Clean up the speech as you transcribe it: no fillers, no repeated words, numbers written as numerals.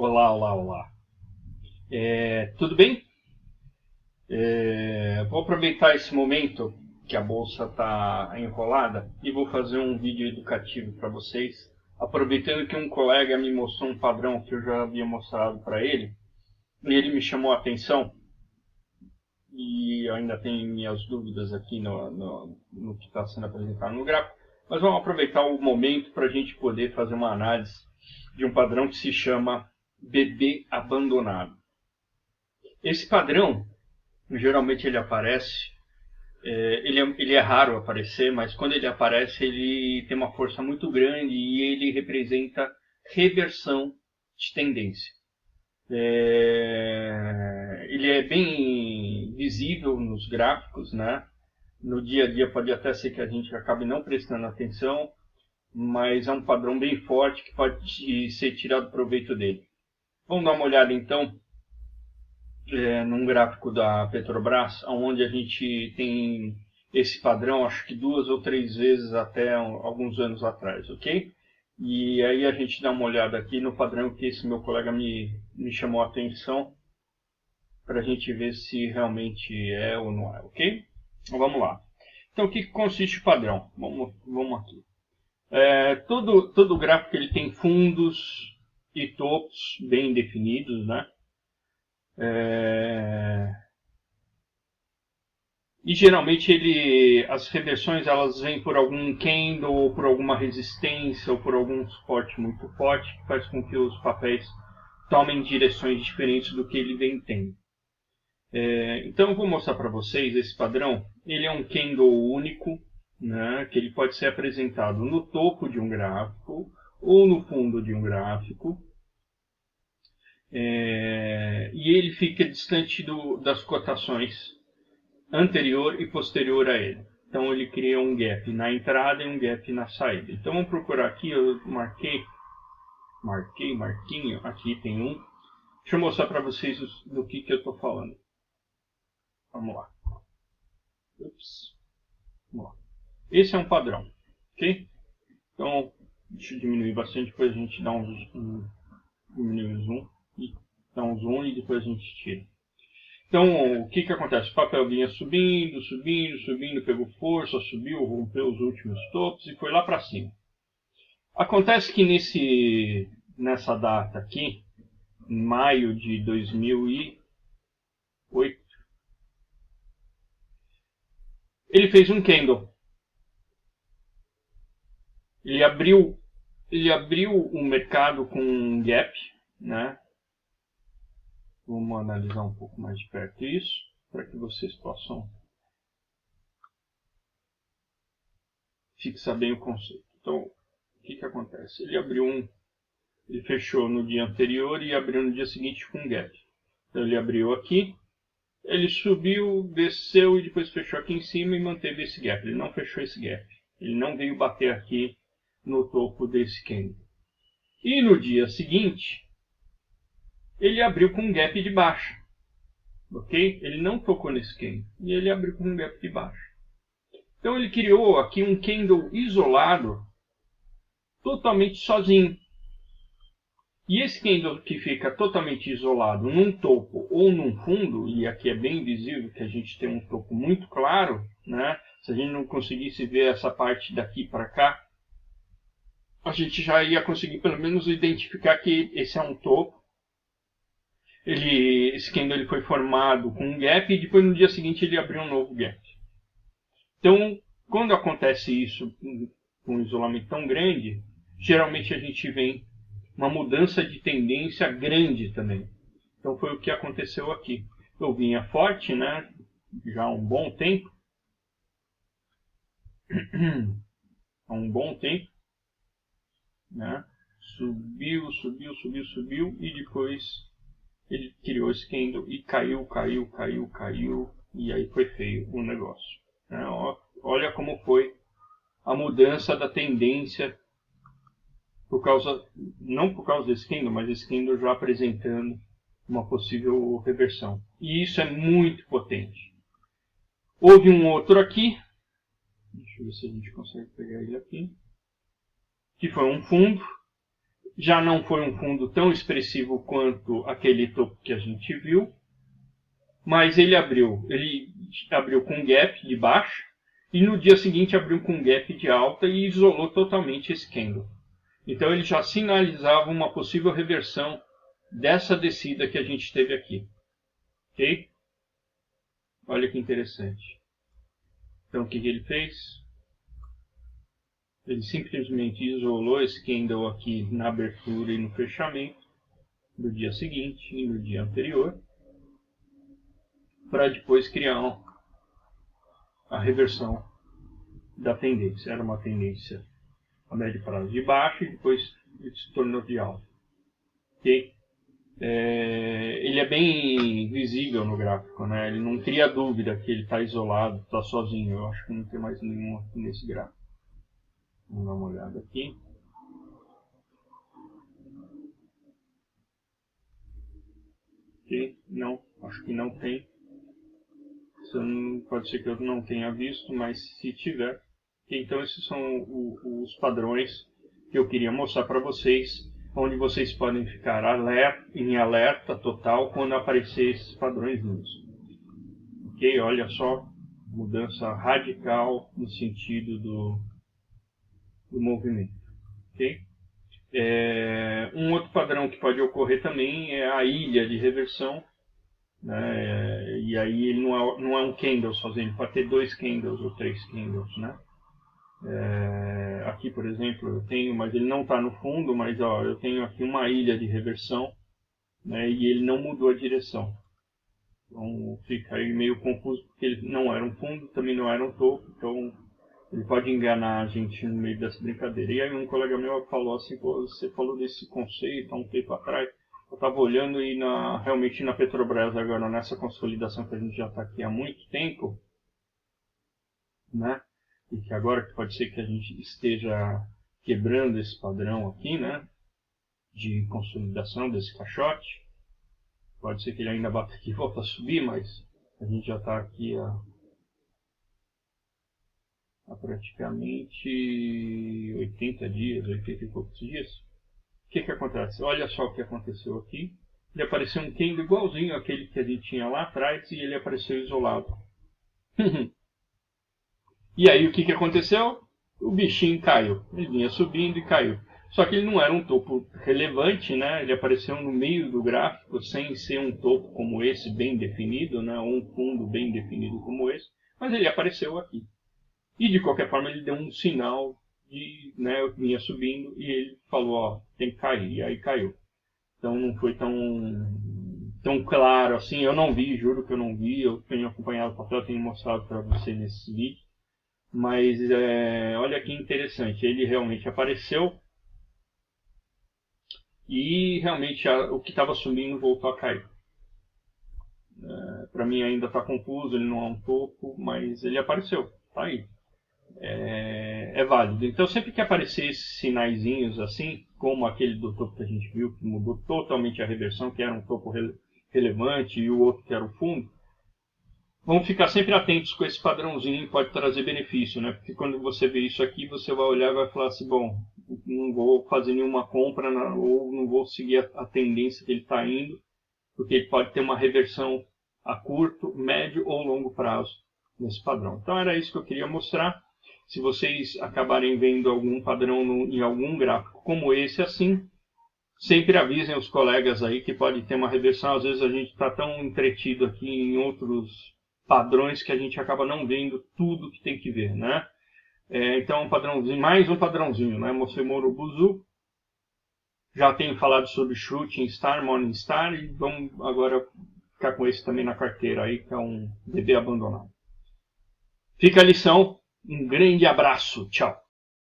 Olá, olá, olá. Tudo bem? Vou aproveitar esse momento que a bolsa está enrolada e vou fazer um vídeo educativo para vocês, aproveitando que um colega me mostrou um padrão que eu já havia mostrado para ele e ele me chamou a atenção e eu ainda tenho minhas dúvidas aqui no que está sendo apresentado no gráfico, mas vamos aproveitar o momento para a gente poder fazer uma análise de um padrão que se chama bebê abandonado. Esse padrão, geralmente ele aparece, ele é raro aparecer, mas quando ele aparece ele tem uma força muito grande e ele representa reversão de tendência. Ele é bem visível nos gráficos, né? No dia a dia pode até ser que a gente acabe não prestando atenção, mas é um padrão bem forte que pode ser tirado proveito dele. Vamos dar uma olhada então num gráfico da Petrobras, onde a gente tem esse padrão, acho que 2 ou 3 vezes até alguns anos atrás, ok? E aí a gente dá uma olhada aqui no padrão que esse meu colega me chamou a atenção, para a gente ver se realmente é ou não é, ok? Então vamos lá. Então o que consiste o padrão? Vamos aqui. Todo gráfico ele tem fundos e topos bem definidos, né? E geralmente as reversões elas vêm por algum candle, ou por alguma resistência, ou por algum suporte muito forte, que faz com que os papéis tomem direções diferentes do que ele vem tendo. Então eu vou mostrar para vocês esse padrão. Ele é um candle único, né, que ele pode ser apresentado no topo de um gráfico ou no fundo de um gráfico. E ele fica distante das cotações anterior e posterior a ele. Então ele cria um gap na entrada e um gap na saída. Então vamos procurar aqui, eu marquinho, aqui tem um. Deixa eu mostrar para vocês do que eu estou falando. Vamos lá. Vamos lá. Esse é um padrão, ok? Então, deixa eu diminuir bastante, depois a gente dá diminui o zoom, e dá um zoom e depois a gente tira. Então, o que acontece? O papel vinha subindo, pegou força, subiu, rompeu os últimos topos e foi lá para cima. Acontece que nessa data aqui, em maio de 2008, ele fez um candle. Ele abriu o mercado com um gap, né? Vamos analisar um pouco mais de perto isso, para que vocês possam fixar bem o conceito. Então, o que acontece? Ele fechou no dia anterior e abriu no dia seguinte com um gap. Então, ele abriu aqui, ele subiu, desceu e depois fechou aqui em cima e manteve esse gap. Ele não fechou esse gap. Ele não veio bater aqui no topo desse candle. E no dia seguinte, ele abriu com um gap de baixa. Ok? Ele não tocou nesse candle. E ele abriu com um gap de baixa. Então ele criou aqui um candle isolado, totalmente sozinho. E esse candle que fica totalmente isolado num topo ou num fundo, e aqui é bem visível que a gente tem um topo muito claro, né? Se a gente não conseguisse ver essa parte daqui para cá, a gente já ia conseguir pelo menos identificar que esse é um topo. Esse candle ele foi formado com um gap e depois no dia seguinte ele abriu um novo gap. Então, quando acontece isso com um isolamento tão grande, geralmente a gente vê uma mudança de tendência grande também. Então foi o que aconteceu aqui. Eu vinha forte, né? Já há um bom tempo. Há um bom tempo. Né? Subiu e depois ele criou esse candle e caiu. E aí foi feio o negócio. Né? Olha como foi a mudança da tendência não por causa desse candle, mas esse candle já apresentando uma possível reversão. E isso é muito potente. Houve um outro aqui, deixa eu ver se a gente consegue pegar ele aqui, que foi um fundo. Já não foi um fundo tão expressivo quanto aquele topo que a gente viu, mas ele abriu com gap de baixa e no dia seguinte abriu com gap de alta e isolou totalmente esse candle. Então ele já sinalizava uma possível reversão dessa descida que a gente teve aqui. Ok? Olha que interessante. Então o que ele fez? Ele simplesmente isolou esse candle aqui na abertura e no fechamento do dia seguinte e no dia anterior, para depois criar a reversão da tendência. Era uma tendência a médio prazo de baixa e depois se tornou de alta. Okay? Ele é bem visível no gráfico, né? Ele não cria dúvida que ele está isolado, está sozinho. Eu acho que não tem mais nenhum aqui nesse gráfico. Vamos dar uma olhada aqui. Okay? Não, acho que não tem. Pode ser que eu não tenha visto, mas se tiver. Então esses são os padrões que eu queria mostrar para vocês, onde vocês podem ficar em alerta total quando aparecer esses padrões. Ok? Olha só, mudança radical no sentido do movimento. Ok? Um outro padrão que pode ocorrer também é a ilha de reversão. Né? E aí ele não é um candle sozinho, ele pode ter 2 candles ou 3 candles, né? Aqui, por exemplo, eu tenho, mas ele não está no fundo, mas ó, eu tenho aqui uma ilha de reversão, né? E ele não mudou a direção. Então fica aí meio confuso, porque ele não era um fundo, também não era um topo, então ele pode enganar a gente no meio dessa brincadeira. E aí um colega meu falou assim, pô, você falou desse conceito há um tempo atrás. Eu estava olhando e realmente na Petrobras agora, nessa consolidação que a gente já está aqui há muito tempo, né? E que agora pode ser que a gente esteja quebrando esse padrão aqui, né? De consolidação desse caixote. Pode ser que ele ainda bata aqui e volta a subir, mas a gente já está aqui há praticamente 80 dias, 80 e poucos dias. O que acontece? Olha só o que aconteceu aqui. Ele apareceu um candle igualzinho àquele que a gente tinha lá atrás e ele apareceu isolado. E aí o que aconteceu? O bichinho caiu. Ele vinha subindo e caiu. Só que ele não era um topo relevante, né? Ele apareceu no meio do gráfico sem ser um topo como esse, bem definido, né? Ou um fundo bem definido como esse. Mas ele apareceu aqui. E de qualquer forma ele deu um sinal de, né, eu vinha subindo e ele falou, ó, tem que cair, e aí caiu. Então não foi tão claro assim, eu não vi, juro que eu não vi, eu tenho acompanhado o papel, tenho mostrado para você nesse vídeo, mas olha que interessante, ele realmente apareceu e realmente o que estava subindo voltou a cair. Para mim ainda está confuso, ele não é um topo, mas ele apareceu, tá aí. É válido. Então sempre que aparecer esses sinaizinhos assim, como aquele do topo que a gente viu, que mudou totalmente a reversão, que era um topo relevante e o outro que era o fundo, vamos ficar sempre atentos com esse padrãozinho, pode trazer benefício, né? Porque quando você vê isso aqui, você vai olhar e vai falar assim, bom, não vou fazer nenhuma compra ou não vou seguir a tendência que ele está indo, porque ele pode ter uma reversão a curto, médio ou longo prazo nesse padrão. Então era isso que eu queria mostrar. Se vocês acabarem vendo algum padrão em algum gráfico como esse assim, sempre avisem os colegas aí que pode ter uma reversão. Às vezes a gente está tão entretido aqui em outros padrões que a gente acaba não vendo tudo que tem que ver, né? Então, um padrãozinho, mais um padrãozinho, né? Mostrei Moro Buzu. Já tenho falado sobre Shooting Star, Morning Star e vamos agora ficar com esse também na carteira aí, que é um bebê abandonado. Fica a lição. Um grande abraço. Tchau.